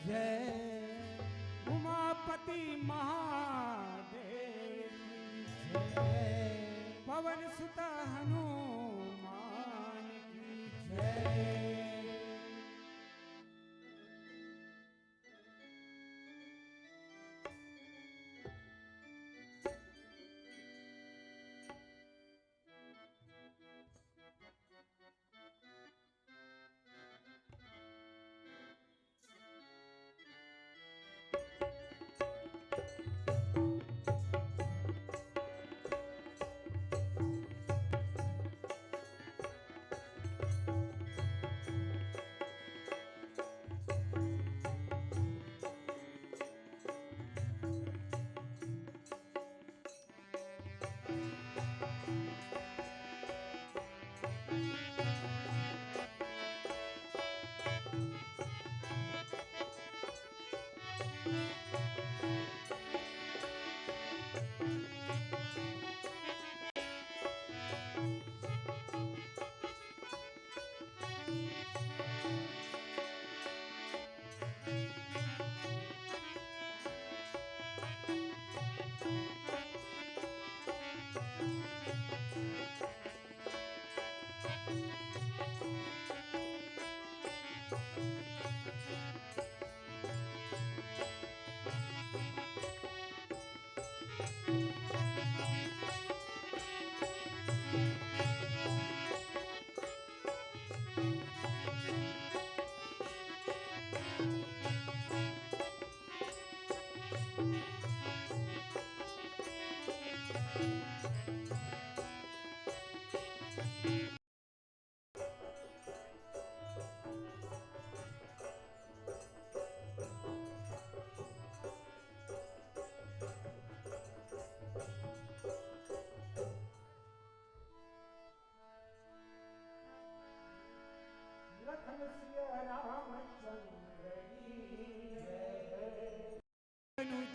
जय उमापति महादेव की जय पवन सुत हनुमान की जय।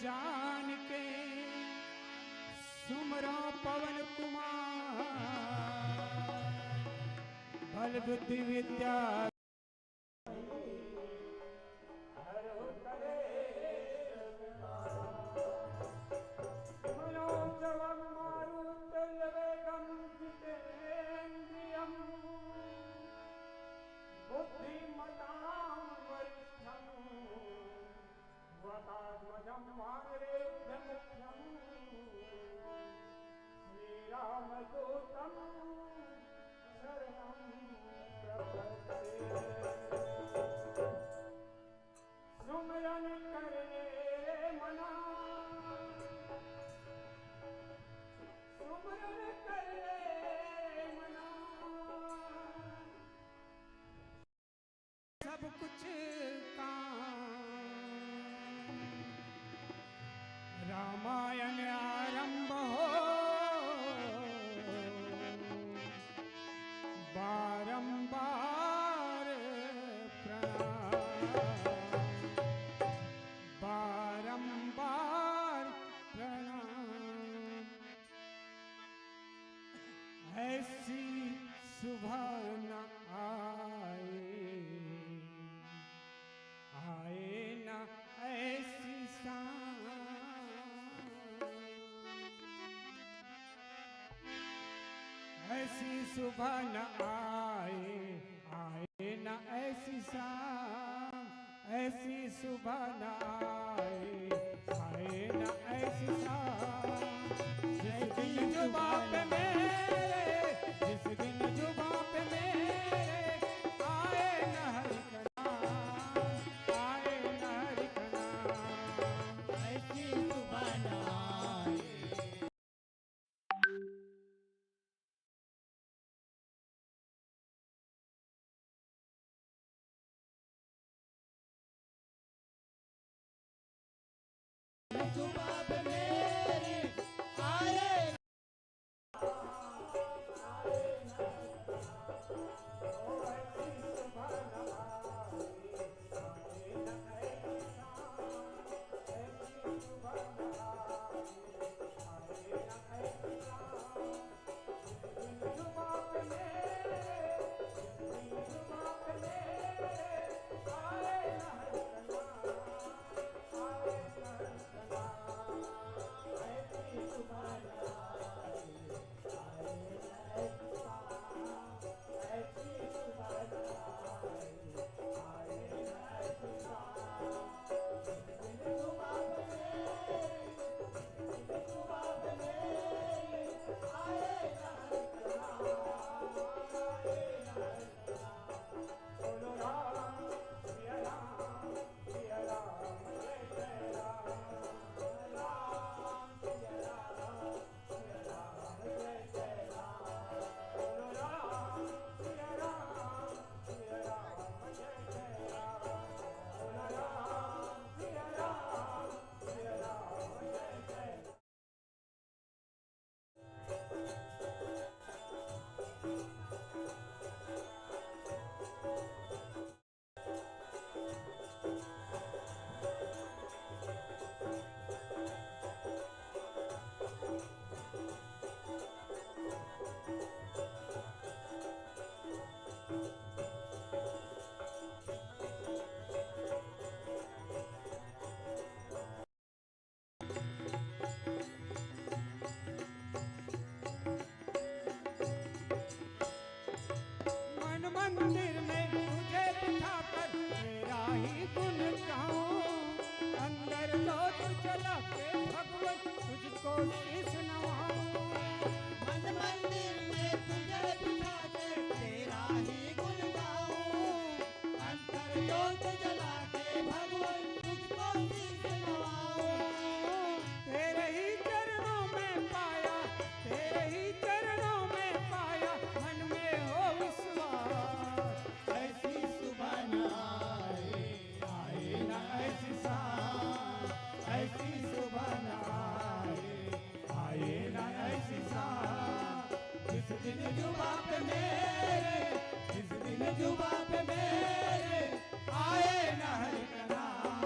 जान के सुमरो पवन कुमार बल बुद्धि विद्या सब कुछ रामायण आरंभ हो बारंबार बारंबार प्रणाम। ऐसी सुबह न आए न ऐसी ऐसी सुबह न आए न ऐसी शाम ऐसी सुबह न आए न ऐसी शाम जिस दिन जुबां पे मेरे जिस दिन जुबां पे मेरे आए न हरि का नाम आए न हरि का नाम ऐसी सुबह न आए। जुबां पे मेरे आए अंदर जोत जला के भगवन तुझको शीश नवाऊं। मन मंदिर में तुझे बिठा के तेरा ही गुण गाऊं। अंतर जोत जला के भगवन तुझको शीश नवाऊं। तेरे ही चरणों में पाया, तेरे ही चरणों में पाया, मन में हो विश्वास। ऐसी सुबह न आए, आए न ऐसी सांस। ऐसी सुबह न आए, आए न ऐसी सांस। जिस दिन जुबा पे मेरे, जिस दिन जुबा पे मेरे आए न हरि का नाम,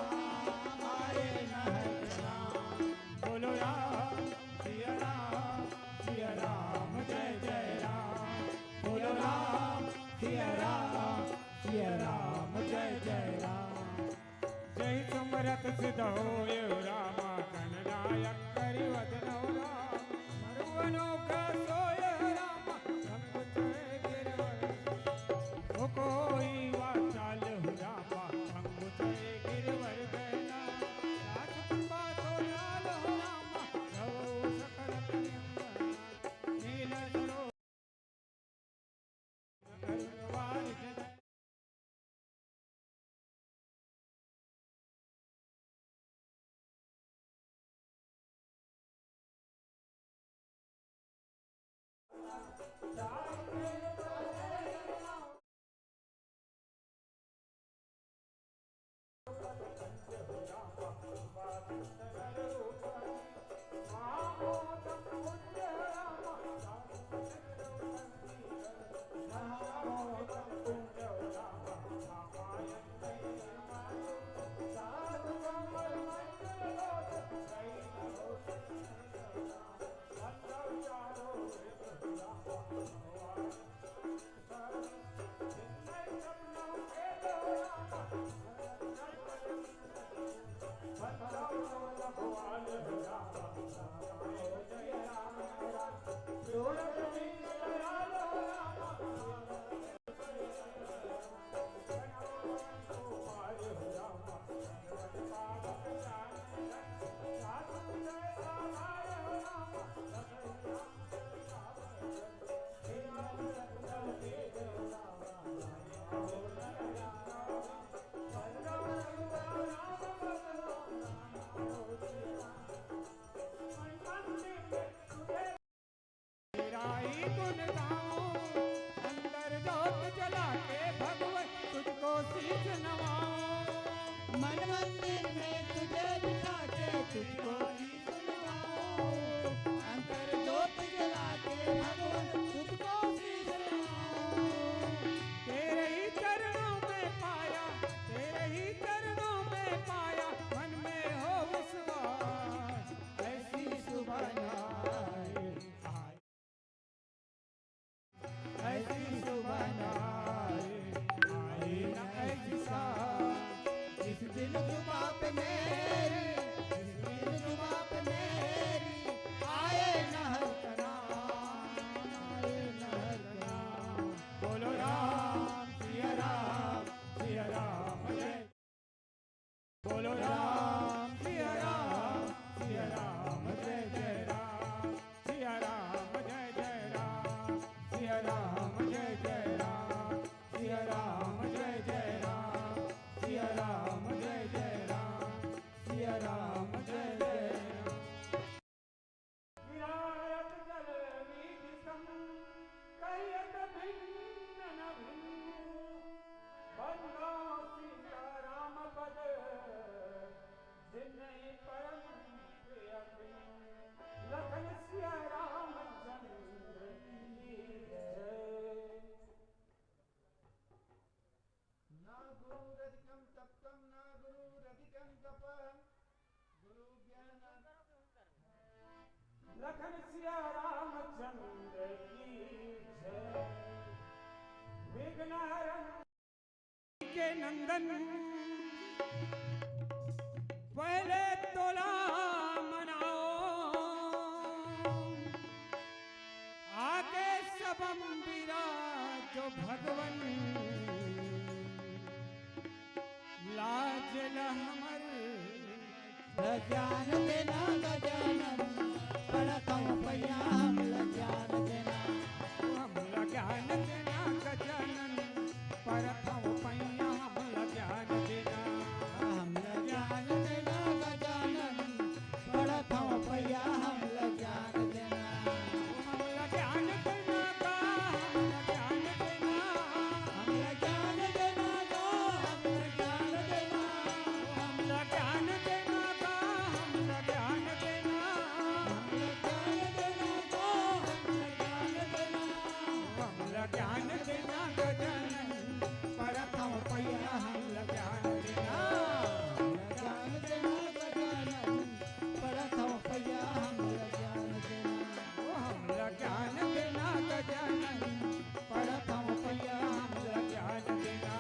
आए न हरि का नाम। बोलो राम सिया राम, सिया राम जय जय राम। बोलो राम सिया राम, सिया राम जय जय राम। जय समरथ सिद्ध होय रामा गणनायक करि वदनो राम। मरुवनो का सोय रामा संकुचय गिरवर। ओ कोई वाचाल हो रामा संकुचय गिरवर गैना। राज कृपा तो लाल हो रामा रवो सकल कन्यंगना। नील सरो अरुणवार जय। तेरा ही गुण गाऊं। अंदर जोत जला के भगवन तुझको शीश नवाऊं। मन मंदिर में तुझे बिठा के तुझको शीश नवाऊं। अंतर जोत जला के भगवन तुझको शीश नवाऊं। तेरे ही चरणों में पाया, तेरे ही चरणों में पाया, मन में हो विश्वास। ऐसी सुबह न आए, ऐसी सुबह न आए, आए न ऐसी सांस। जिस दिन जुबा पे मेरी, जिस दिन जुबा पे मेरी आए न हर का नाम, आए न हर का नाम। बोलो राम सिया राम, सिया राम जय। बोलो राम सिया राम, सिया राम जय जय राम। सिया राम जय जय राम। सिया राम जय जय राम। सिया राम जय जय राम। सिया राम जय जय राम। सिया राम जय जय राम। विराट जल वीज सम कहियत भिन्न न भिन्न। बंदा सीता राम पद जिन्हि परम प्रिय बिनु। लखन सिया रामचंद्र की जय। ना गुरुरधिकं तप्तं, ना गुरुरधिकं तपः। गुरु ज्ञान लखन सिया रामचंद्र की जय। विघ्नहरण के नंदन पहले तोला मनाओ। आके सबम विराजो भगवन। लाज न हमर ज्ञान देना गजानन पड़ता हूँ पैया हमला ज्ञान देना हमला ज्ञान देना गजानन परत हूँ पैया हमला ज्ञान देना हमला ज्ञान देना गजानन पड़ता हूँ पैया हमला ज्ञान देना हमला ज्ञान देना का हमला ज्ञान देना हमला ज्ञान देना हमला ज्ञान देना हमला ज्ञान देना का हमला ज्ञान देना हमला ज्ञान देना हमला ज्ञान देना गजानन परत हूँ पैया हमला ज्ञान देना ज्ञान देना गजानन पड़ता हूँ पैया हमला ज्ञान देना हमला ज्ञान देना गजानन परत हूँ पैया हमला ज्ञान देना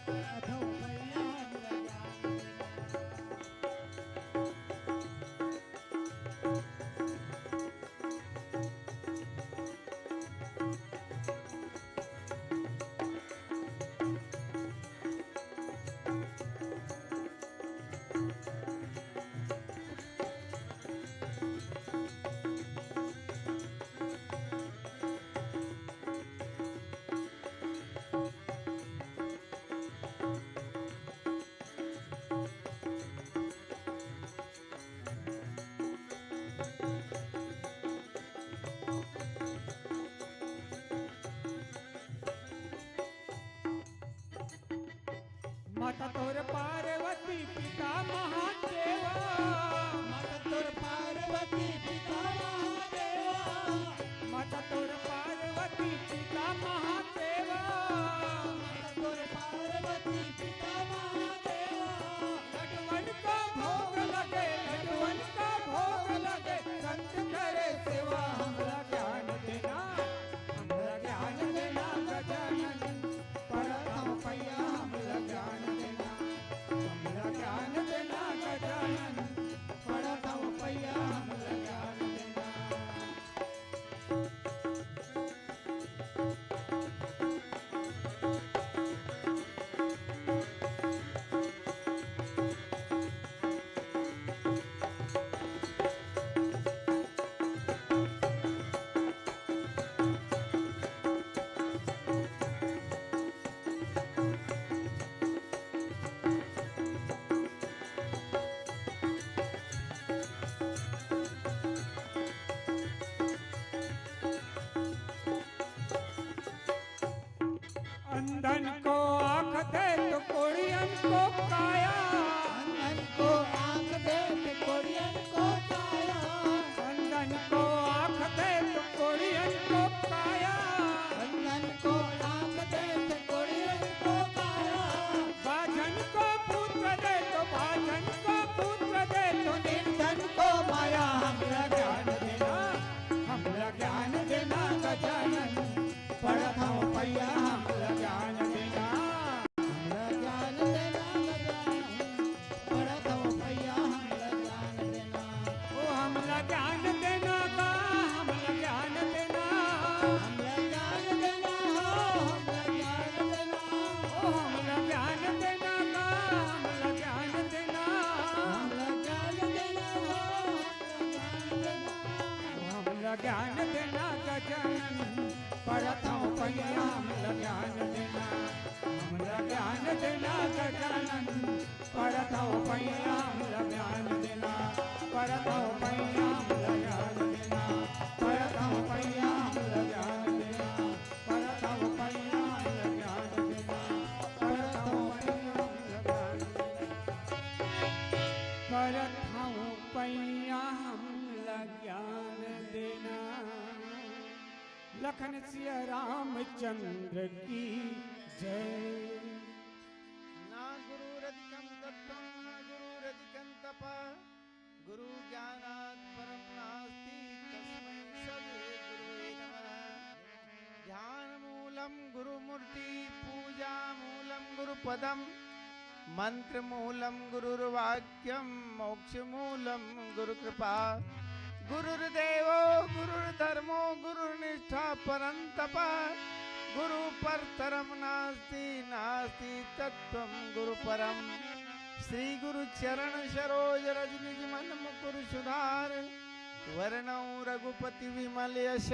पड़ता हूँ पैया हमला ज्ञान माता तोर पार्वती पिता महादेवा माता तोर पार्वती पिता महादेवा माता तोर पार्वती पिता महादेवा माता तोर पार्वती पिता महादेवा लडवन का भोग लगे लडवन का भोग लगे संत करे सेवा हमला ज्ञान देना हमला ज्ञान देना गजानन परत हूँ पैया हमला ज्ञान देना हमला ज्ञान देना गजानन परत हूँ पैया हमला ज्ञान देना अंधन को आँख दे तो कोड़ियन को काया अंधन को आँख दे के कोड़ियन को काया अंधन को आँख दे तो कोड़ियन को काया अंधन को आँख दे के कोड़ियन को काया भाजन को पुत्र दे तो भाजन को पुत्र दे तो निर्धन को माया हमला ज्ञान देना हमला ज्ञान देना गजानन परत हूँ पैया हमला ज्ञान देना हमला ज्ञान देना गजानन पड़ता हूँ पैया हमला ज्ञान देना ओ हमला ज्ञान देना का हमला ज्ञान देना हमला ज्ञान देना हो हमला ज्ञान देना ओ हमला ज्ञान देना का हमला ज्ञान देना हमला ज्ञान देना हो हमला ज्ञान देना हमला ज्ञान देना गजानन परत हूँ पैया हमला ज्ञान देना हमला ज्ञान देना गजानन परत हूँ पैया हमला ज्ञान देना परत हूँ पैया हमला ज्ञान देना परत हूँ पैया हमला ज्ञान देना परत हूँ पैया हमला ज्ञान देना परत हूँ पैया हमला ज्ञान देना लखन सिया रामचंद्र की जय। ना गुरुरधिकं दत्तं न गुरुरधिकं तपः गुरु ज्ञानात् परं नास्ति तस्मै सद्गुरुवे नमः। ध्यानमूलं गुरुमूर्ति पूजामूलं गुरुपदं मंत्रमूलं गुरुर्वाक्यं मोक्षमूलं गुरुकृपा गुरुर्देवो गुरुर्धर्मो गुरुर्निष्ठा परन्तप गुरु परतरम नास्ति नास्ति तत्त्वं गुरु परम। श्री गुरु चरण सरोज रज निज मन मुकुर सुधार। वर्णौ रघुपति विमल यश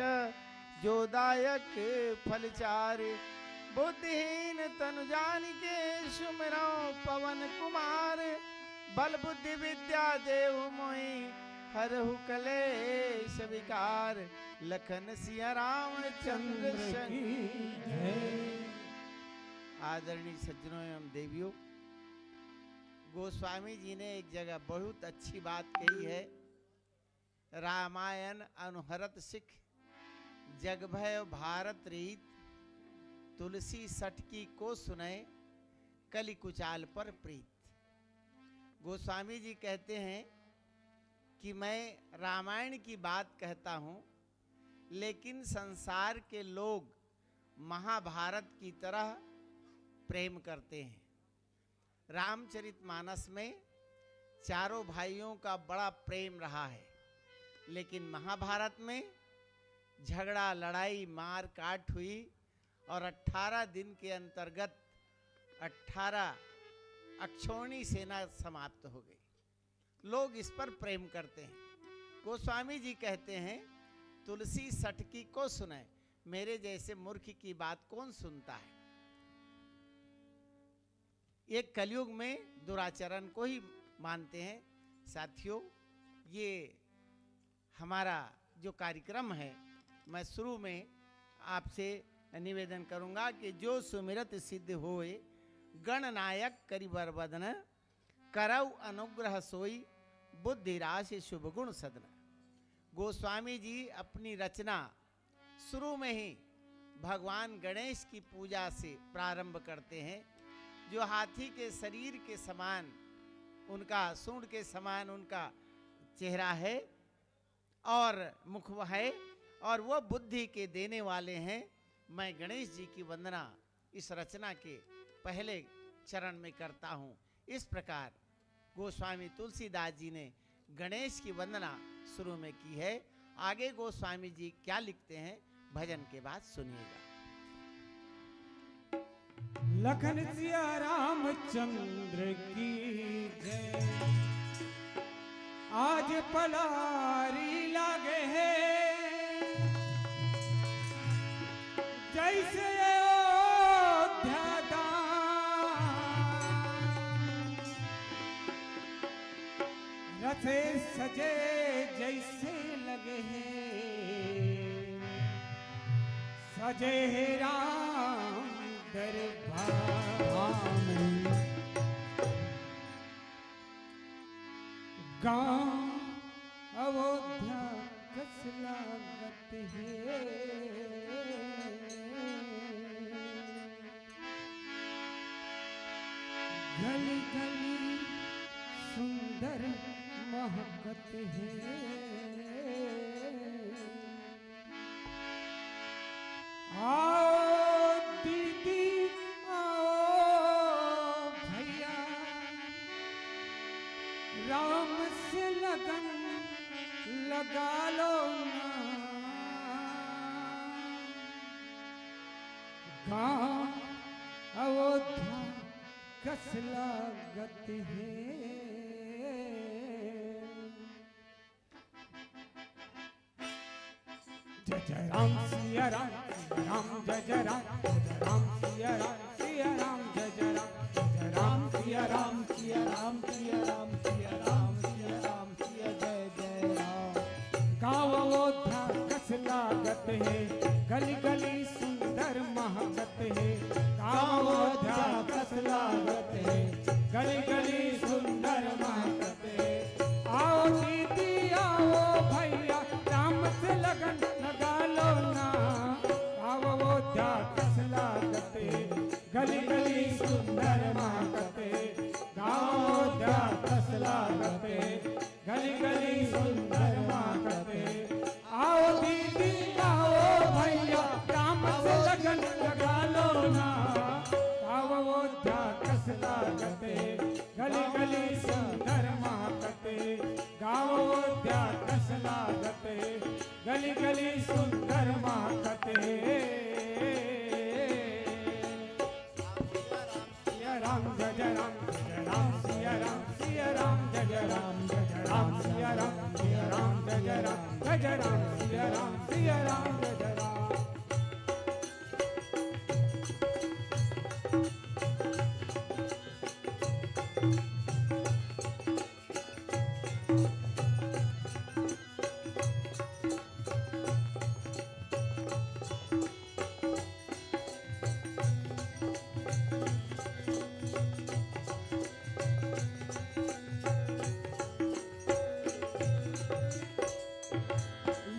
जो दायक फल चार। बुद्धिहीन तनु जानिके सुमिरौ पवन कुमार। बल बुद्धि विद्या देहु मोहि हरहु कलेश विकार। लखन सिया रामचंद्र की जय। आदरणीय सज्जनों एवं देवियों, गोस्वामी जी ने एक जगह बहुत अच्छी बात कही है। रामायण अनुहरत सिख जग भय भारत रीत। तुलसी सटकी को सुने कलि कुचाल पर प्रीत। गोस्वामी जी कहते हैं कि मैं रामायण की बात कहता हूँ, लेकिन संसार के लोग महाभारत की तरह प्रेम करते हैं। रामचरितमानस में चारों भाइयों का बड़ा प्रेम रहा है, लेकिन महाभारत में झगड़ा लड़ाई मार काट हुई और 18 दिन के अंतर्गत 18 अक्षौणी सेना समाप्त हो गई। लोग इस पर प्रेम करते हैं। गोस्वामी जी कहते हैं तुलसी सटकी को सुने, मेरे जैसे मूर्ख की बात कौन सुनता है। ये कलयुग में दुराचरण को ही मानते हैं। साथियों, ये हमारा जो कार्यक्रम है, मैं शुरू में आपसे निवेदन करूंगा कि जो सुमिरत सिद्ध होए गणनायक करि बरबदन। करौ अनुग्रह सोई बुद्धि राशि शुभ गुण सदन। गोस्वामी जी अपनी रचना शुरू में ही भगवान गणेश की पूजा से प्रारंभ करते हैं। जो हाथी के शरीर के समान, उनका सूंड के समान उनका चेहरा है और मुख है, और वो बुद्धि के देने वाले हैं। मैं गणेश जी की वंदना इस रचना के पहले चरण में करता हूँ। इस प्रकार गोस्वामी तुलसीदास जी ने गणेश की वंदना शुरू में की है। आगे गोस्वामी जी क्या लिखते हैं, भजन के बाद सुनिएगा। लखन सिया रामचंद्र की जय। आज पलारी लागे है जैसे अयोध्या दान। रथे सजे जैसे लगे हैं सजे है राम दरबार में। गाँव अयोध्या कस लागत है गली गली सुंदर महकत है। आओ दीदी आओ भैया राम से लगन लगा लो ना। गाँव अयोध्या कस लागत है। जय जय राम सिया राम जय जय राम सिया राम जय जय राम सिया राम सिया राम सिया राम सिया राम सिया राम सिया जय जय राम। गाँव अयोध्या कस लागत है गली गली सुंदर महकत है। गाँव अयोध्या कस लागत है गली गली सुंदर महकत है। आओ दीदी आओ भैया राम से लगन लगा लो ना। आओ अयोध्या कस लागत है गली गली सुंदर महकत है। गाँव अयोध्या कस लागत है गली गली सुंदर महकत है। आओ दीदी आओ भैया राम से लगन लगा लो ना। आओ अयोध्या कस लागत है गली गली सुंदर महकत है। गाँव अयोध्या कस लागत है गली गली सुंदर महकत है।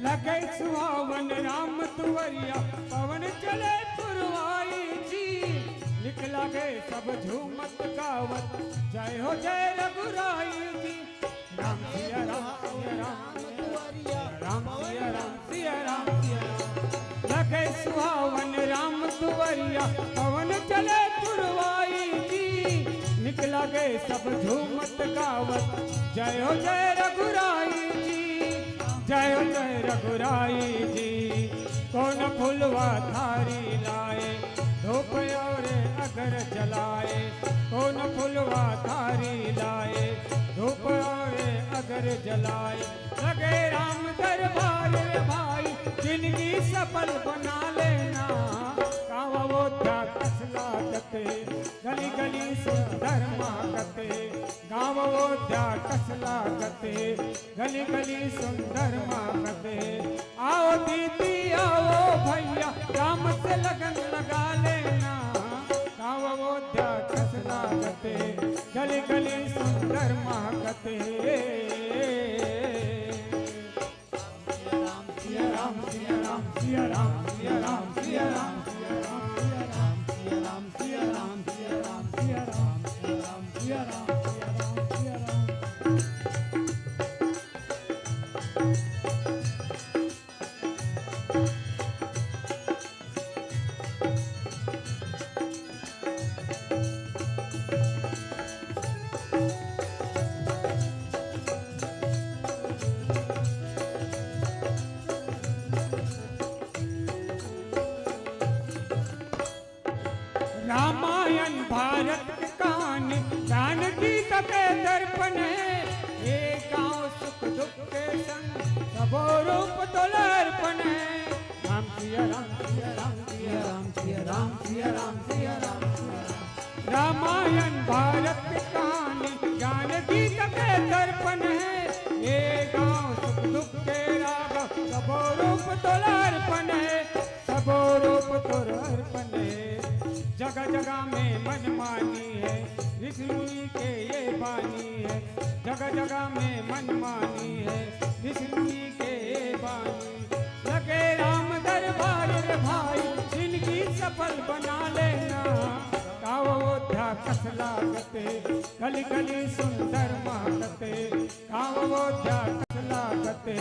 लगे सुहावन राम तुवरिया पवन चले पुरवाई जी निकला गए सब झूमत गावत जय हो जय रघुराई जी राम सिया राम सिया राम राम सिया राम सिया राम सिया राम। लगे सुहावन राम तुवरिया पवन चले पुरवाई जी निकला गए सब झूमत गावत जय हो जय रघुराई जी जय हो जय रघुराई जी। कौन फुलवा थारी लाए धूप और अगर जलाए कौन फुलवा थारी लाए धूप और अगर जलाए लगे राम दरबार भाई जिंदगी सफल बना लेना कावा वो कसला कते गली गली सुंदर माकते गाँव वो कसला कते गली गली सुंदर माकते आओ दीदी आओ भैया राम से लगन लगा लेना गाँव वो कसला कते गली गली सुंदर माकते सिया राम सिया राम सिया राम सिया राम सिया राम सिया राम सिया राम सिया राम सिया राम सिया राम सिया राम सिया राम सिया राम सिया राम सिया राम। रामायण भारत की कहानी जानकी के दर्पण है एक गाँव सुख दुख के संग सबो रूप तोलर्पण है राम सिया राम सिया राम सिया राम सिया राम सिया राम सिया राम सिया राम। रामायण भारत की कहानी जानकी के दर्पण है एक गाँव सुख दुख के राग सबो रूप तोलर्पण है सबो रूप तोलर्पण है। जगह जगह में मनमानी है ऋषि मुनि के ये बानी है जगह जगह में मनमानी है ऋषि मुनि के ये बानी लगे राम दरबार रे भाई जिंदगी सफल बना लेना कावोध्या कसला गते गली गली सुंदर मागते कावोध्या कसला गते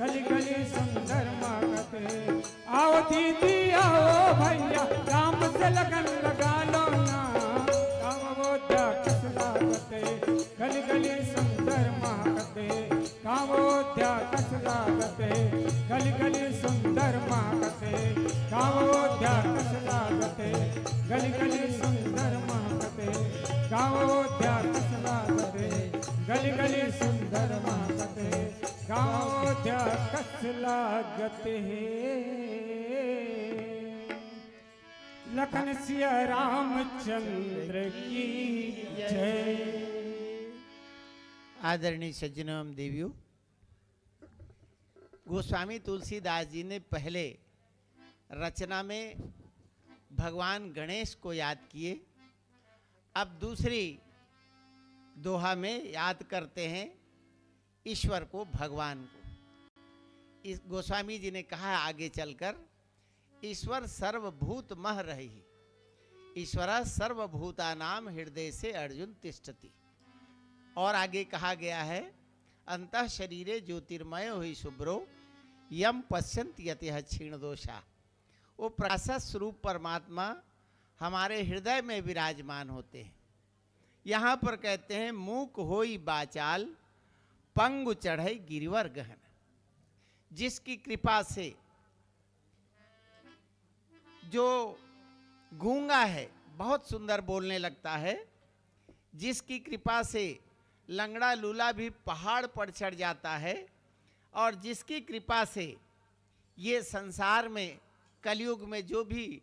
गली गली सुंदर मागते आओ दीदी आओ भैया राम से लगन लगा लो ना कावोध्या कसला गते गली गली सुंदर मागते कावोध्या कसला गते गली गली सुंदर मागते कावोध्या कसला गते गली गली सुंदर मागते कावोध्या कसला गते गली गली सुंदर मागते कावोध्या कसला गते। लखन सिया रामचंद्र की जय। आदरणीय सज्जनों एवं देवियों, गोस्वामी तुलसीदास जी ने पहले रचना में भगवान गणेश को याद किए, अब दूसरी दोहा में याद करते हैं ईश्वर को, भगवान को। इस गोस्वामी जी ने कहा आगे चलकर, ईश्वर सर्वभूत मह रही, ईश्वर सर्वभूतानाम हृदय से अर्जुन तिष्ठति। और आगे कहा गया है, अंतः शरीरे ज्योतिर्मय हुई शुभ्रो यम पश्यंत यतिह क्षीण दोषा। वो प्रकाश स्वरूप परमात्मा हमारे हृदय में विराजमान होते हैं। यहाँ पर कहते हैं, मूक होई बाचाल पंगु चढ़ई गिरिवर गहन। जिसकी कृपा से, जो गूंगा है बहुत सुंदर बोलने लगता है, जिसकी कृपा से लंगड़ा लूला भी पहाड़ पर चढ़ जाता है, और जिसकी कृपा से ये संसार में कलयुग में जो भी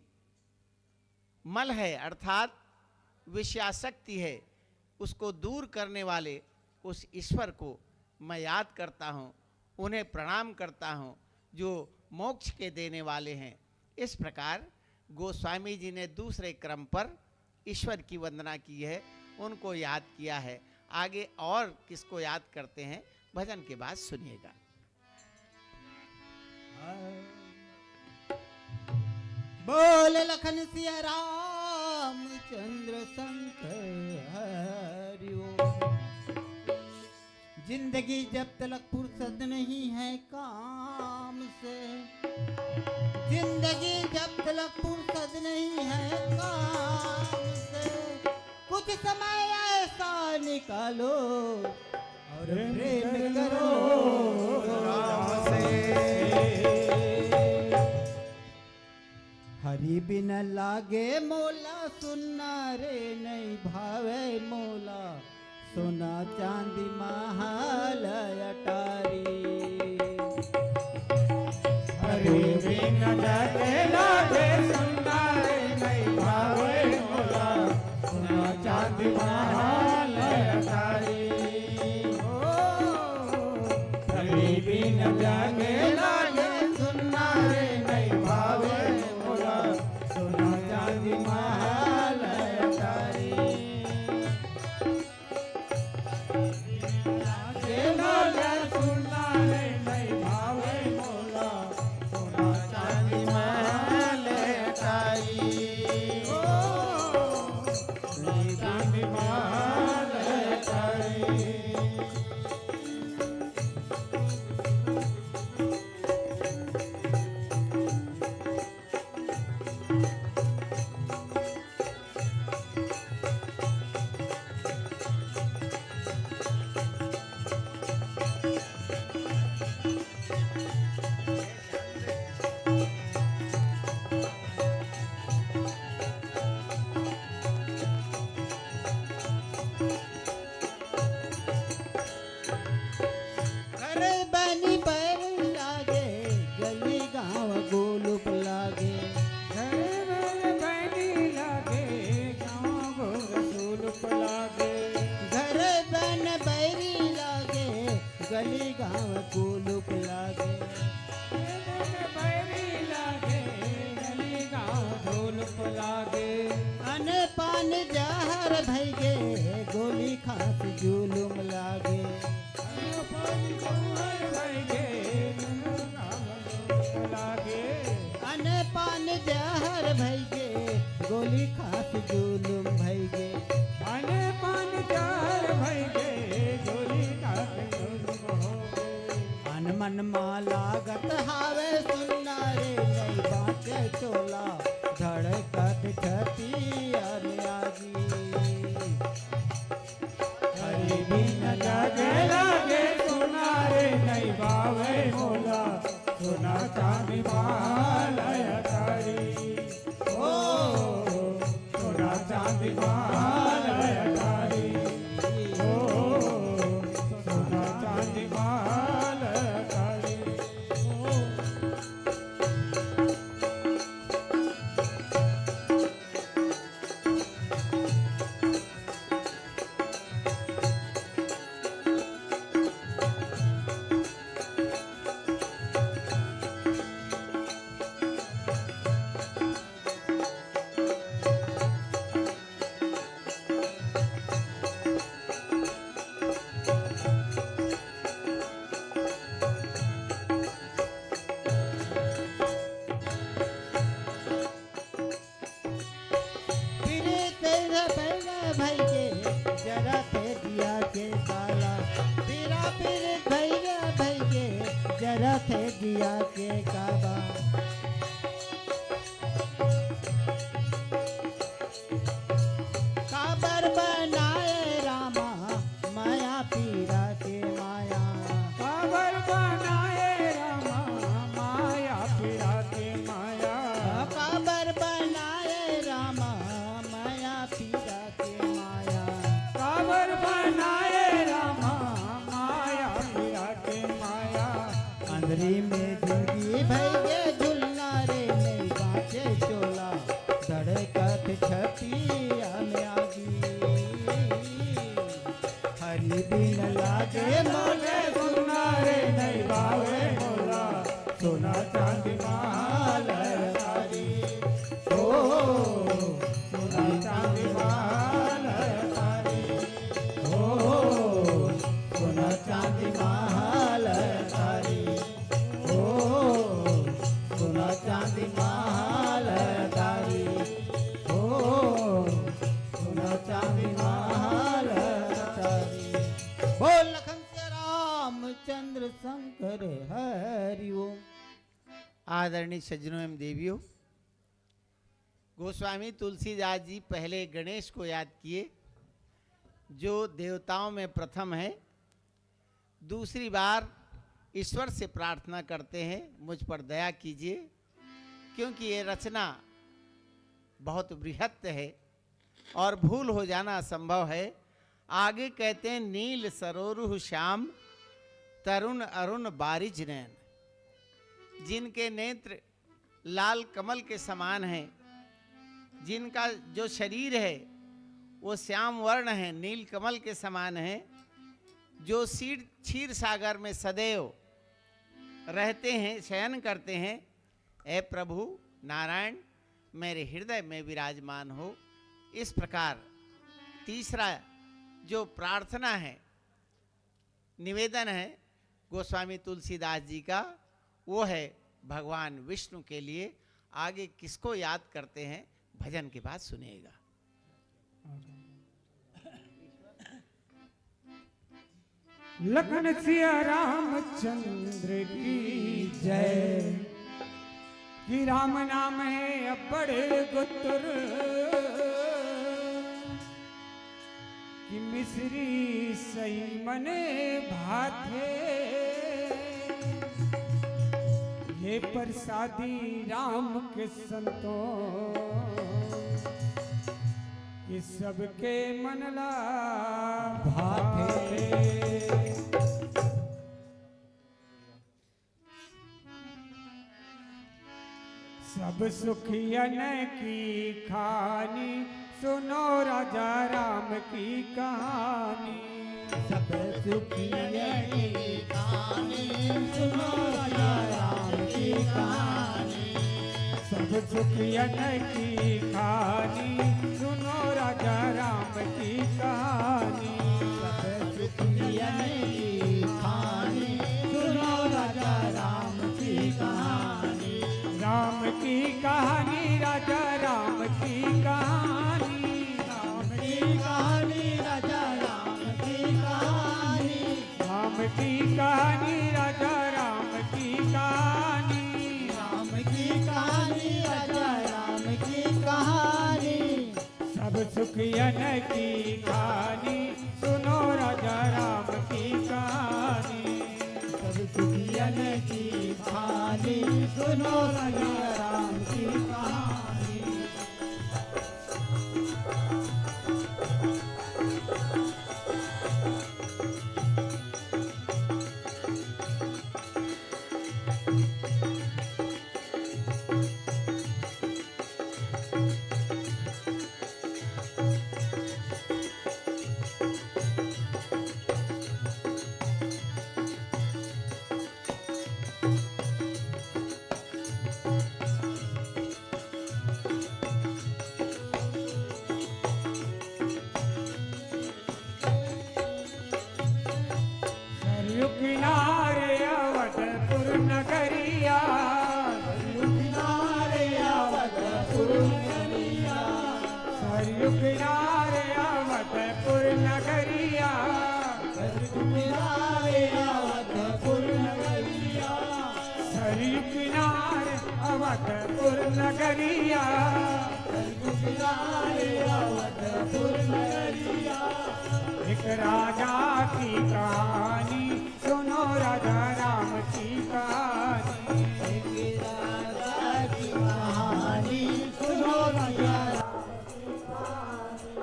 मल है अर्थात विषयासक्ति है, उसको दूर करने वाले उस ईश्वर को मैं याद करता हूँ, उन्हें प्रणाम करता हूँ, जो मोक्ष के देने वाले हैं। इस प्रकार गोस्वामी जी ने दूसरे क्रम पर ईश्वर की वंदना की है, उनको याद किया है। आगे और किसको याद करते हैं भजन के बाद सुनिएगा। बोल लखन सिया रामचंद्र शंकर हरि ओम। जिंदगी जब तलक फुर्सत नहीं है काम से, जिंदगी जब तलक फुर्सत नहीं है काम से, कुछ समय ऐसा निकालो और प्रेम करो राम से। हरि बिन लागे मोला, सुनना रे नहीं भावे मोला, सोना चांदी महाल अटारी। हरि बिन लागे लागे, सुनना रे नहीं भावे मोला, सोना चांदी महाल अटारी। हरि बिन लागे लागे, सुनना रे नहीं भावे मोला, सोना चांदी महाल अटारी। लागे सुनना रे नहीं भावे मोला, सोना चांदी महल अटारी। सोना चांदी महल अटारी। घर बनी पर लागे, गली गाँव गोलुप लागे। घर में बैनी लागे, गाँव गोलुप लागे। घर बन बैरी लागे, गली गाँव गोलुप लागे। बैरी लागे, गली गाँव गोलुप लागे। अन पान जहर भैगे, गोली खास जुलुम लागे। अन पान जहर भैगे, गोली खास जुलुम भैगे। अन मन लागत हावे, सुनना रे नहीं बाँचे चोला, धड़कत छती आगी। हरि बिन लागे लागे, सुना रे नहीं भावे मोला, सोना चांदी महल अटारी। ओ सोना चांदी महल अटारी। ओ सोना चांदी महल अटारी। रथ दिया के काबा। काबर बनाए रामा माया पीरा के माया। काबर बनाए रामा माया पीरा के माया। काबर बनाए रामा माया पीरा के माया। काबर बनाए आदरणीय सज्जनों एवं देवियों, गोस्वामी तुलसीदास जी पहले गणेश को याद किए जो देवताओं में प्रथम है। दूसरी बार ईश्वर से प्रार्थना करते हैं, मुझ पर दया कीजिए, क्योंकि ये रचना बहुत बृहत है और भूल हो जाना असंभव है। आगे कहते हैं नील सरोरुह श्याम तरुण अरुण बारिज नैन, जिनके नेत्र लाल कमल के समान हैं, जिनका जो शरीर है वो श्याम वर्ण है, नील कमल के समान है, जो क्षीर सागर में सदैव रहते हैं, शयन करते हैं। ऐ प्रभु नारायण मेरे हृदय में विराजमान हो। इस प्रकार तीसरा जो प्रार्थना है, निवेदन है गोस्वामी तुलसीदास जी का, वो है भगवान विष्णु के लिए। आगे किसको याद करते हैं भजन के बाद सुनिएगा। लखन सिया रामचंद्र की जय, कि राम नाम है बड़े गुत्र, कि मिश्री सही मने भाथे, ये प्रसादी राम के संतों, कि सबके मन ला भाथे। सब सुखियन की खानी, सुनो राजा राम की कहानी। सब सुखियन की कहानी, सुनो राजा राम की कहानी। सब सुखियन की कहानी, सुनो राजा राम की कहानी। सब सुखियन की कहानी, सुनो राजा राम की कहानी। राम की कहानी, राजा राम की कहानी। राम की कहानी, राजा राम की कहानी। राम की कहानी, राजा राम की कहानी। राम की कहानी, राजा राम की कहानी। सब सुखियन की कहानी, सुनो राजा राम की कहानी। सब सुखियन की कहानी, सुनो राजा राम की कहानी। सरयू किनारे अवधपुर नगरिया, किनारे अवधपुर नगरिया। सरयू किनारे अवधपुर नगरिया। किनारे अवधपुर नगरिया। सरयू किनारे अवधपुर नगरिया। किनारे अवधपुर नगरिया। एक राजा की कहानी, सुनो राजा राम की कहानी। एक राजा की कहानी, सुनो राजा राम की कहानी।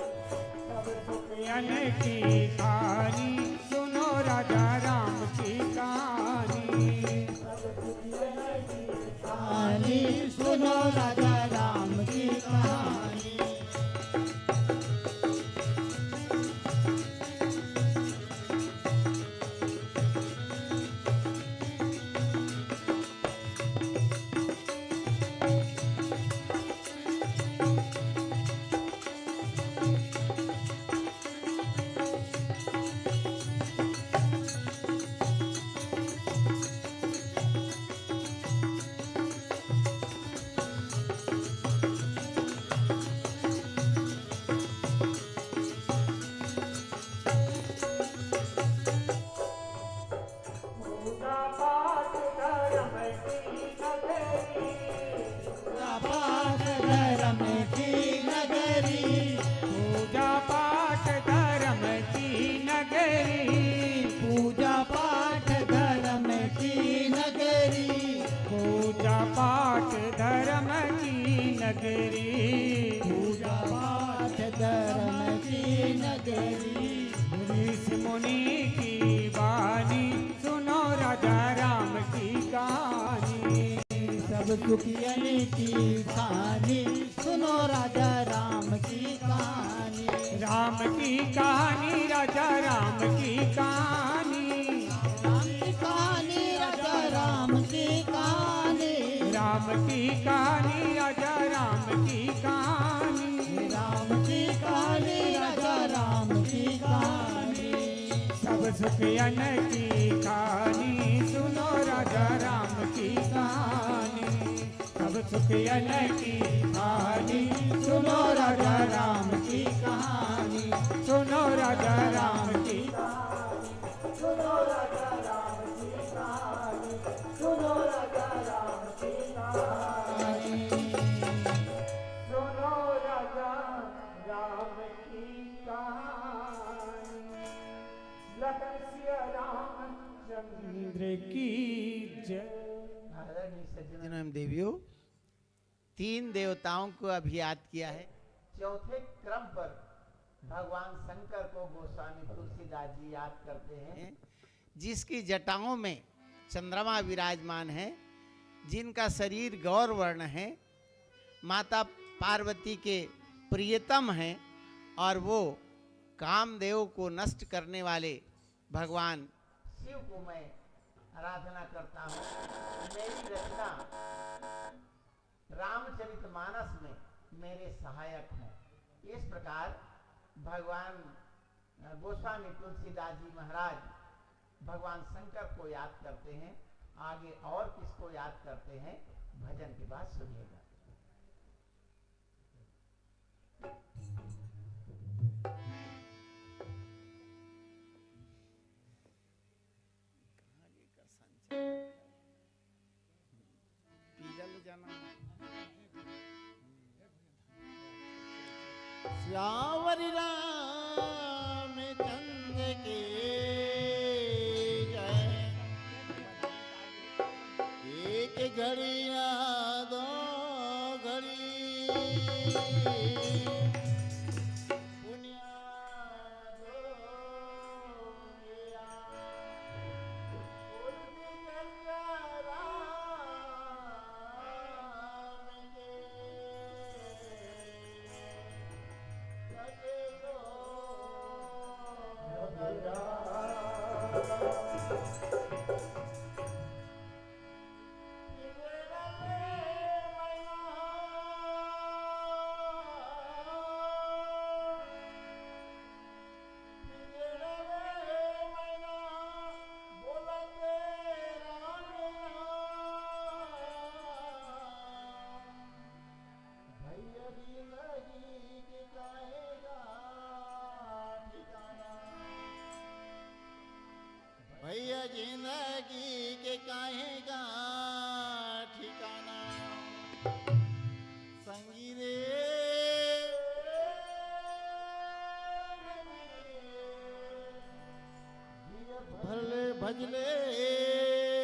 सब सुखियन की कहानी, सुनो राजा राम की कहानी। कहानी, सुनो राजा राम की कहानी। धर्म की नगरी। ऋषि मुनि की वाणी सुनो राजा राम की कहानी। सब दुखियन की कहानी सुनो राजा राम की कहानी। राम की कहानी राजा राम की कहानी। राम की कहानी राजा राम की कहानी। राम की कहानी राजा राम की कहानी। राम की कहानी राजा राम की कहानी। सब सुखियन की कहानी सुनो राजा राम की कहानी। सब सुखियन की कहानी सुनो राजा राम की कहानी। सुनो राजा राम की कहानी। सुनो राजा राम की कहानी। सुनो राजा राम की कहानी। सुनो राजा राम की कहानी। लखन सिया रामचंद्र की जय। आदरणीय सज्जनों एवं देवियों, 3 देवताओं को अभी याद किया है। चौथे क्रम पर भगवान शंकर को गोस्वामी तुलसीदास जी याद करते हैं, जिसकी जटाओं में चंद्रमा विराजमान है, जिनका शरीर गौर वर्ण है, माता पार्वती के प्रियतम हैं, और वो कामदेव को नष्ट करने वाले भगवान शिव को मैं आराधना करता हूँ। मेरी रचना रामचरितमानस में मेरे सहायक हैं। इस प्रकार भगवान गोस्वामी तुलसीदास जी महाराज भगवान शंकर को याद करते हैं। आगे और किसको याद करते हैं, भजन के बाद सुनिएगा। श्यावर रामचंद्र की जय। एक घड़िया दो घड़ी पुनिया दो गया। भैया जिंदगी के काहेगा ठिकाना। संगी रे भले भजले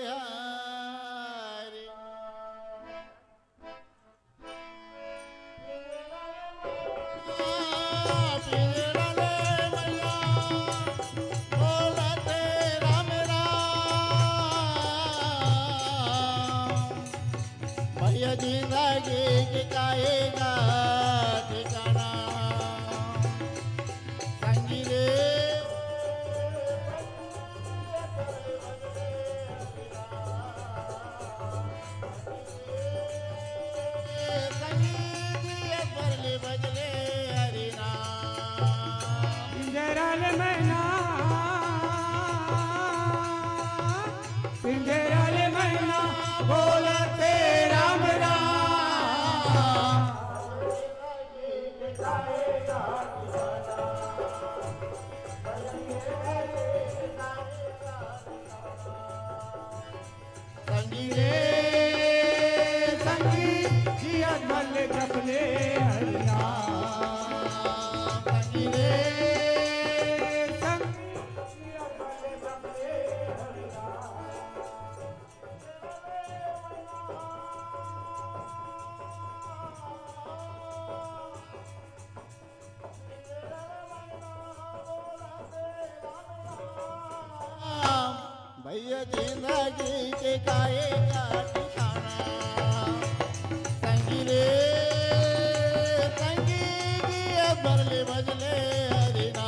हारे। जिंदगी के काहेगा ठिकाना। संगी रे संगी बरले बजले हरिना। पिंजराल मैना, पिंजराल मैना बोलते राम राम। संगी रे संगी जिया मल जपले हरिना। संगी रे संगी जिया मल जपले हरिना। जिंदगी के गाएगा ठिकाना संगी रे संगी जी बरले बजले हरिना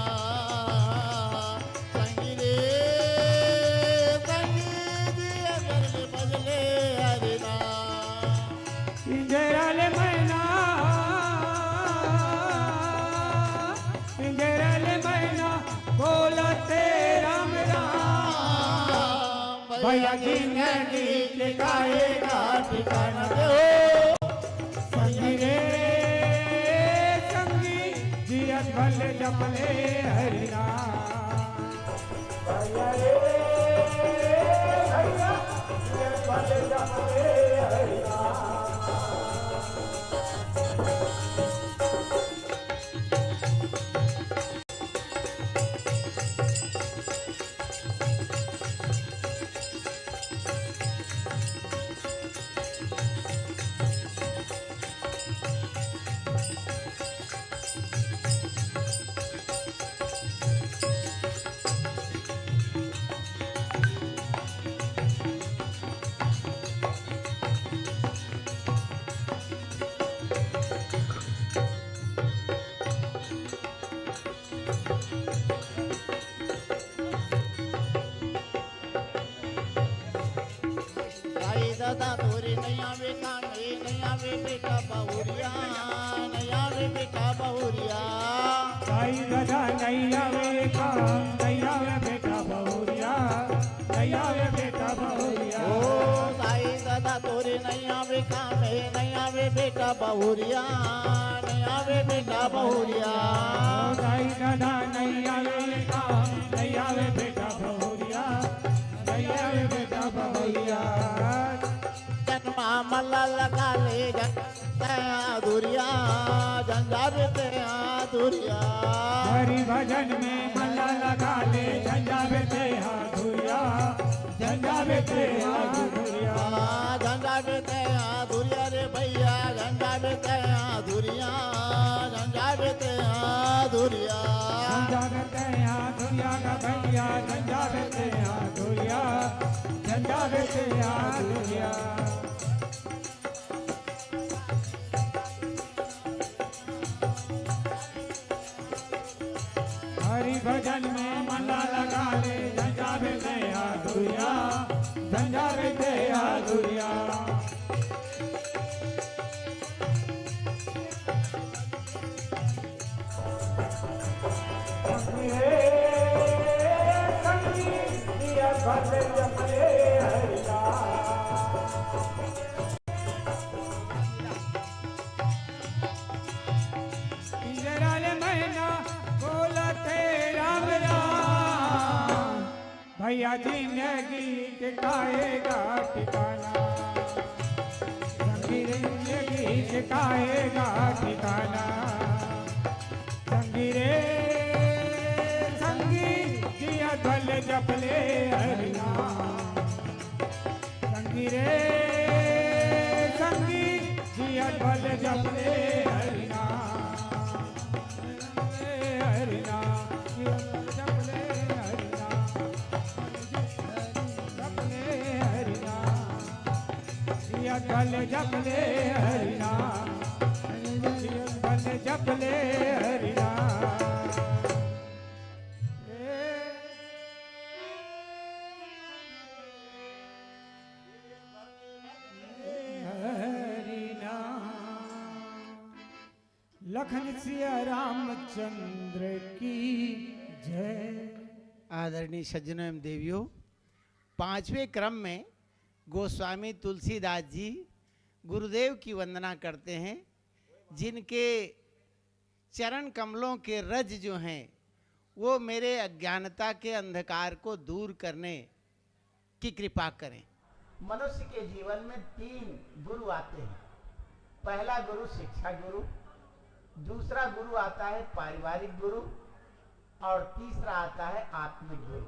संगी रे संगी जी बरले बजले हरिना पिंजरल मैना बोलते राम राम भैया जिंदगी के गाएगा ठिकाना हो संगी रे संगी जियत भले जपले हरि राम भैया रे भैया जियत भले जपले हरि राम दादा तोरे नहीं आवे कांगे नहीं आवे बेटा बहुरिया नहीं आवे बेटा बहुरिया साई दादा नहीं आवे काम नहीं आवे बेटा बहुरिया नहीं आवे बेटा बहुरिया ओ साई दादा तोरे नहीं आवे कांगे नहीं आवे बेटा बहुरिया नहीं आवे बेटा बहुरिया साई दादा नहीं आवे काम नहीं आवे बेटा बहुरिया नहीं आवे बेटा बहुरिया मल्ला लगा ले दुरिया झंझावे ते दुरिया हरि भजन में मल्ला लगा ले झंझावे ते दुरिया झंझावे ते दुरिया झंझावे ते दुरिया रे भैया झंझावे ते दुरिया झंझावे ते दुरिया झंझावे ते दुरिया का भैया झंझावे ते दुरिया झंझावे ते दुरिया हरि भजन में मल्ला लगा ले झंझावे ते दुरिया झंझावे ते दुरिया भैया जिंदगी के गाएगा ठिकाना संगी रे जिंदगी के गाएगा ठिकाना संगी रे संगी जिया भल जपले हरि नाम संगी रे संगी जिया भल जपले हरि नाम हरि नाम जपले हरि नाम कल जपले हरि नाम कल जपले हरि नाम हरि नाम लखन सिया रामचंद्र की जय। आदरणीय सज्जनों एवं देवियों, पांचवें क्रम में गोस्वामी तुलसीदास जी गुरुदेव की वंदना करते हैं, जिनके चरण कमलों के रज जो हैं वो मेरे अज्ञानता के अंधकार को दूर करने की कृपा करें। मनुष्य के जीवन में 3 गुरु आते हैं। पहला गुरु शिक्षा गुरु, दूसरा गुरु आता है पारिवारिक गुरु और तीसरा आता है आत्मिक गुरु।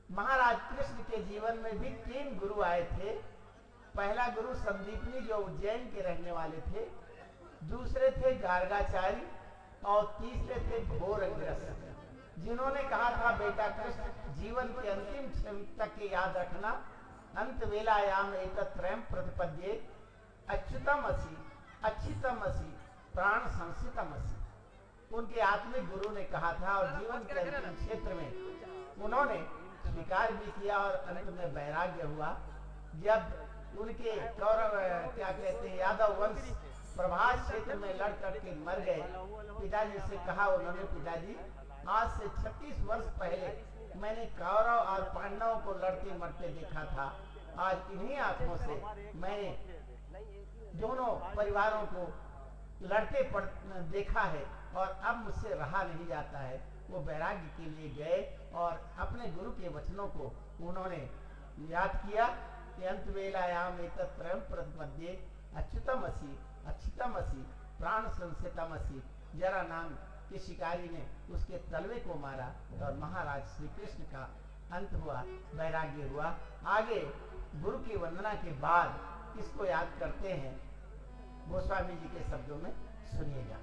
महाराज कृष्ण के जीवन में भी 3 गुरु आए थे। पहला गुरु संदीपनी जो उज्जैन के रहने वाले थे, दूसरे थे गार्गाचारी और तीसरे थे घोर अग्रस। जिन्होंने कहा था बेटा कृष्ण जीवन के अंतिम क्षण तक के याद रखना, अंत वेलायाम एतत्रयम् प्रतिपद्ये अच्युतम असि अच्छितम असि प्राण संसितम असि। उनके आत्मिक गुरु ने कहा था और जीवन के अंतिम क्षेत्र में उन्होंने स्वीकार भी किया और अंत में वैराग्य हुआ। जब उनके कौरव क्या कहते हैं यादव वंश प्रभास क्षेत्र में लड़ करके मर गए, पिताजी से कहा उन्होंने, पिताजी आज से 36 वर्ष पहले मैंने कौरव और पांडवों को लड़ते मरते देखा था। आज इन्हीं आंखों से मैंने दोनों परिवारों को लड़ते देखा है और अब मुझसे रहा नहीं जाता है। वो वैराग्य के लिए गए और अपने गुरु के वचनों को उन्होंने याद किया कि अंत वेलायाम एतत्रयम् प्रतिपद्ये अच्युतम असि अच्छितम असि प्राण संसितम असि। जरा नाम के शिकारी ने उसके तलवे को मारा और महाराज श्री कृष्ण का अंत हुआ, वैराग्य हुआ। आगे गुरु की वंदना के बाद किसको याद करते हैं, गोस्वामी जी के शब्दों में सुनिएगा।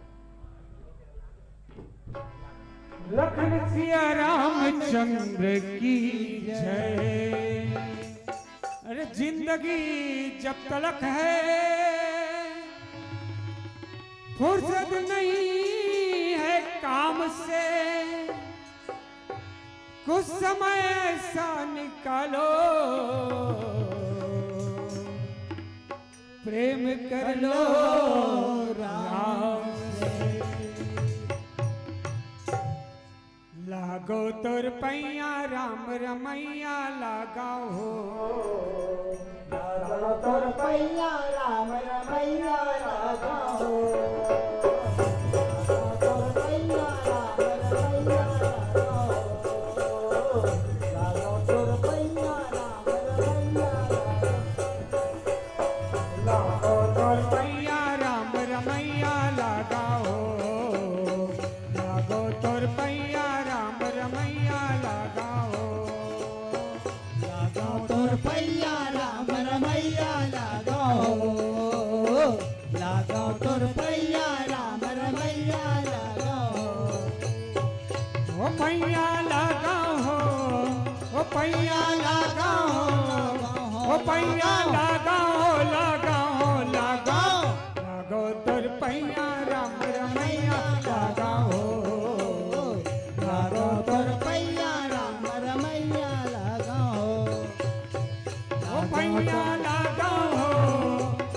लखन सिया रामचंद्र की जय। अरे जिंदगी जब तलक है फुर्सत नहीं है काम से, कुछ समय ऐसा निकालो प्रेम कर लो राम से। लागो तोर पैया राम रमैया लगाओ हो, लागो तोर पैया राम रमैया लगाओ, तोर पैया राम रमैया लगाओ, लागो तोर पैया राम रमैया लागो तोर पैया राम रमैया लगाओ, लागो तोर पैया राम रमैया लगाओ, लगाओ तोर पैया राम रमैया लगाओ, लगाओ तोर पैया राम रमैया लगाओ। ओ पैया लगाओ हो, ओ पैया लगाओ, ओ पैया लगाओ लगाओ लगाओ, लागो तोर पैया राम रमैया लगाओ, लागो तोर पैया राम रमैया लगाओ, ओ पैया लगाओ,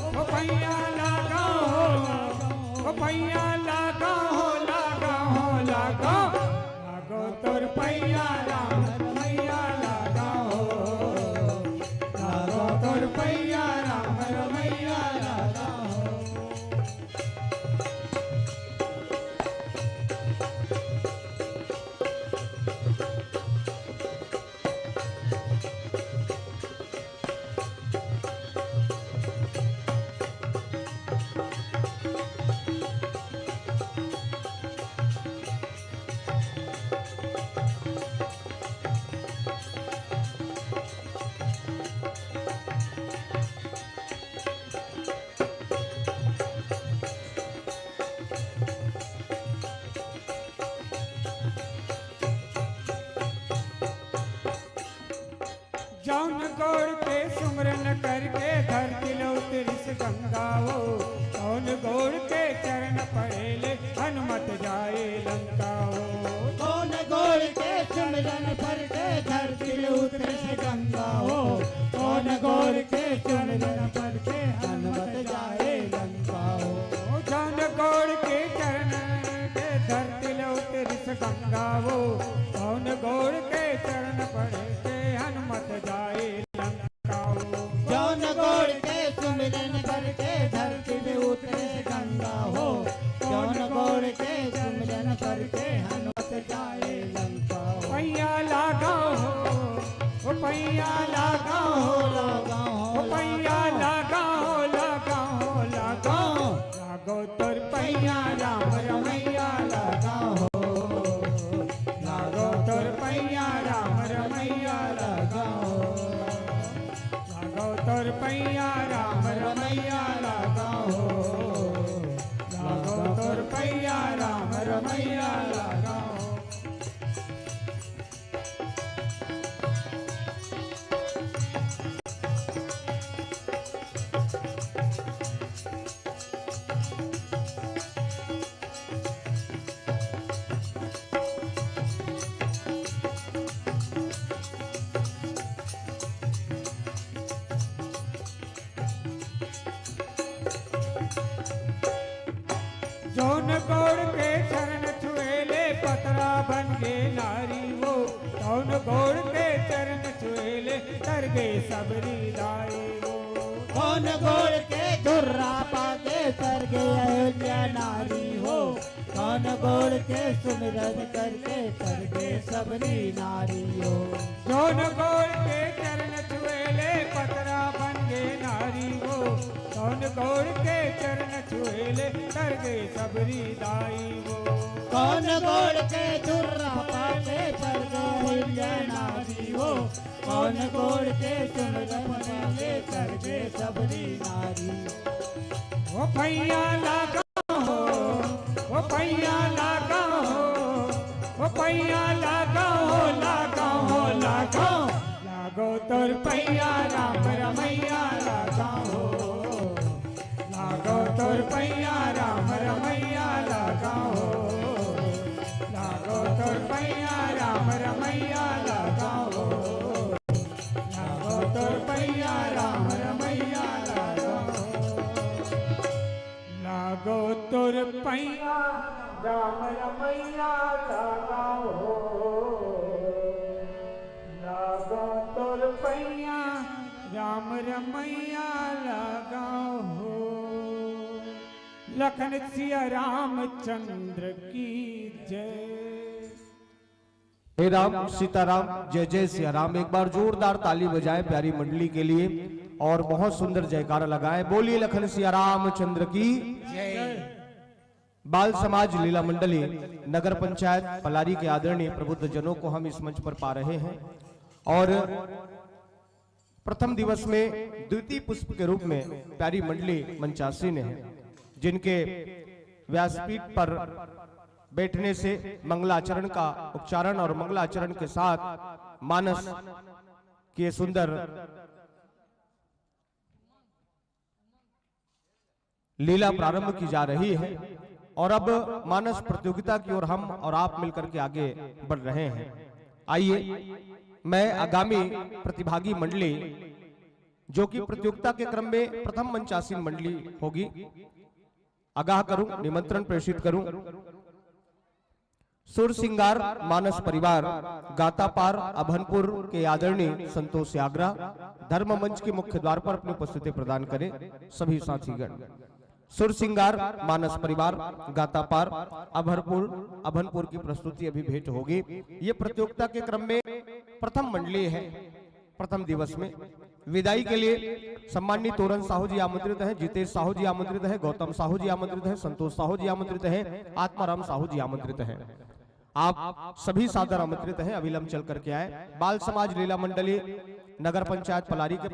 ओ पैया लगाओ, ओ पैया लगाओ लगाओ लगाओ, लागो तोर पैया राम रमैया लगाओ, लागो तोर पैया राम रमैया लगाओ। जौन गौर के सुमरन करके धरती लो तिरिस गंगा हो, कौन गौर के चरण पड़ेले हनुमत जाए लंका हो, कौन गोड़ के सुमिरन पर के धरती उतरे से गंगा हो, कौन गोड़ के सुमिरन पर के हनुमत जाए लंका हो, जौन गौर के चरण के धरती लो तिरिस गंगा हो, कौन गौर के चरण पड़े के हनुमत जाए लंका हो, जौन गोड़ के सुमिरन पर के धरती में उतरे से गंगा हो, जौन गोड़ के सुमिरन पर के हनुमत जाए लंका हो। पैया लगाओ हो, ओ पैया लगाओ हो, लगाओ ओ पैया लगाओ लगाओ लगाओ, लागो तोर पैया राम रमैया लगाओ, लागो तोर पैया राम रमैया लगाओ, लागो तोर पैया राम रमैया लगाओ, लागो तोर पैया राम रमैया लगाओ। कौन गौड़ के चरण छुएले पतरा बन गे नारी वो, कौन गौड़ के चरण छुएले तर गे सबरी दाई वो। कौन गोड़ के धुर्रा पाके कर गे अयोध्या नारी हो, कौन गोड़ के सुमिरन करके कर गे सबरी नारी हो। कौन गौड़ के चरण छुएले पतरा बन गे नारी वो, कौन गौड़ के चरण छुएले तर गे सबरी दाई वो। कौन गोड़ के धुर्रा पाके कर गे अयोध्या नारी हो, कौन गोड़ के सुमिरन करके कर गे सबरी नारी। वो भैया लागा हो, वो भैया लागा हो, वो भैया लागा हो, लागा हो, लागा लागो तोर भैया राम रमैया लागा हो, लागो तोर भैया राम रमैया लागा हो, लागो तोर भैया राम रमैया लागा हो, लागो तोर भैया राम रमैया लागा हो, लागो तोर पैया राम रमैया लागा हो, लागो तोर पैया राम रमैया लागा हो। लखन सिया रामचंद्र की जय। हे राम सीताराम जय जय सिया राम। एक बार जोरदार ताली बजाएं प्यारी मंडली के लिए और बहुत सुंदर जयकारा लगाएं। बोलिए लखन सिया रामचंद्र की जय। बाल समाज लीला मंडली नगर पंचायत पलारी के आदरणीय प्रबुद्ध जनों को हम इस मंच पर पा रहे हैं और प्रथम दिवस में द्वितीय पुष्प के रूप में प्यारी मंडली मंचासीन है, जिनके व्यासपीठ पर बैठने से मंगलाचरण का उच्चारण और मंगलाचरण के साथ मानस के सुंदर लीला प्रारंभ की जा रही है और अब मानस प्रतियोगिता की ओर हम और आप मिलकर के आगे बढ़ रहे हैं। आइए मैं आगामी प्रतिभागी मंडली जो कि प्रतियोगिता के क्रम में प्रथम मंचासीन मंडली होगी आगाह करूं, निमंत्रण प्रेषित करूं। सुर सिंगार मानस परिवार गातापार अभनपुर के आदरणीय संतोष याग्रा धर्म मंच के मुख्य द्वार पर अपनी उपस्थिति प्रदान करें। सभी साथीगण सुर सिंगार मानस परिवार गातापार अभनपुर की प्रस्तुति अभी भेंट होगी। ये प्रतियोगिता के क्रम में प्रथम मंडली है। प्रथम दिवस में विदाई के लिए सम्मानित तोरण साहू जी आमंत्रित हैं, जितेश साहू जी आमंत्रित हैं, गौतम साहू जी आमंत्रित हैं, संतोष साहू जी आमंत्रित हैं, आत्माराम साहू जी आमंत्रित हैं। आप सभी सादर आमंत्रित हैं, अविलंब चल करके आए। बाल समाज लीला मंडली नगर पंचायत पलारी के